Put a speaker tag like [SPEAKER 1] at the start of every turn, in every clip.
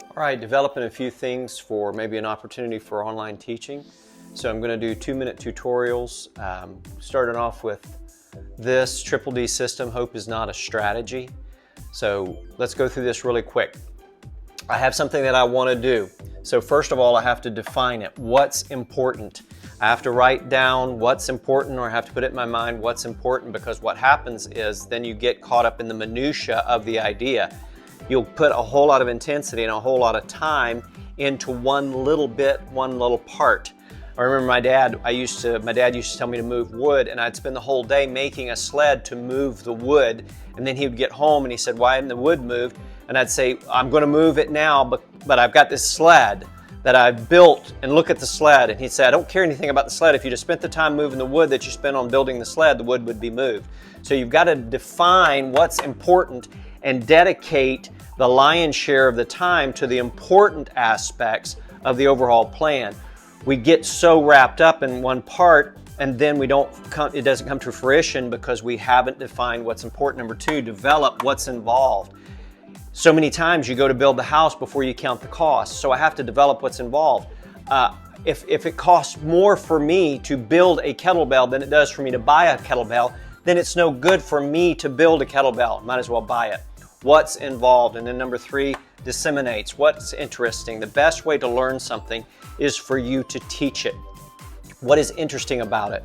[SPEAKER 1] All right, developing a few things for maybe an opportunity for online teaching. So I'm going to do 2-minute tutorials, starting off with this Triple D system, hope is not a strategy. So let's go through this really quick. I have something that I want to do. So first of all, I have to define it. What's important? I have to write down what's important, or I have to put it in my mind what's important, because what happens is then you get caught up in the minutia of the idea. You'll put a whole lot of intensity and a whole lot of time into one little bit, one little part. I remember my dad used to tell me to move wood, and I'd spend the whole day making a sled to move the wood, and then he would get home and he said, "Why hasn't the wood moved?" And I'd say, "I'm going to move it now, but I've got this sled that I've built, and look at the sled." And he'd say, "I don't care anything about the sled. If you just spent the time moving the wood that you spent on building the sled, the wood would be moved." So you've got to define what's important and dedicate the lion's share of the time to the important aspects of the overall plan. We get so wrapped up in one part, and then it doesn't come to fruition because we haven't defined what's important. Number 2, develop what's involved. So many times you go to build the house before you count the cost. So I have to develop what's involved. If it costs more for me to build a kettlebell than it does for me to buy a kettlebell, then it's no good for me to build a kettlebell. Might as well buy it. What's involved? And then number 3, disseminates. What's interesting? The best way to learn something is for you to teach it. What is interesting about it?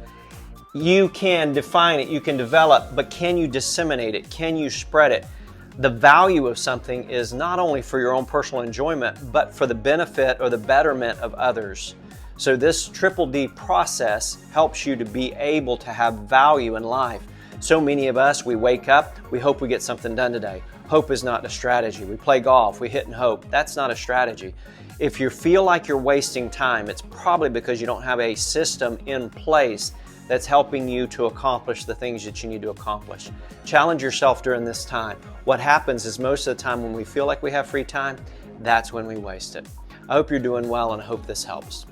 [SPEAKER 1] You can define it, you can develop, but can you disseminate it? Can you spread it? The value of something is not only for your own personal enjoyment, but for the benefit or the betterment of others. So this Triple D process helps you to be able to have value in life. So many of us, we wake up, we hope we get something done today. Hope is not a strategy. We play golf, we hit and hope. That's not a strategy. If you feel like you're wasting time, it's probably because you don't have a system in place that's helping you to accomplish the things that you need to accomplish. Challenge yourself during this time. What happens is most of the time when we feel like we have free time, that's when we waste it. I hope you're doing well, and I hope this helps.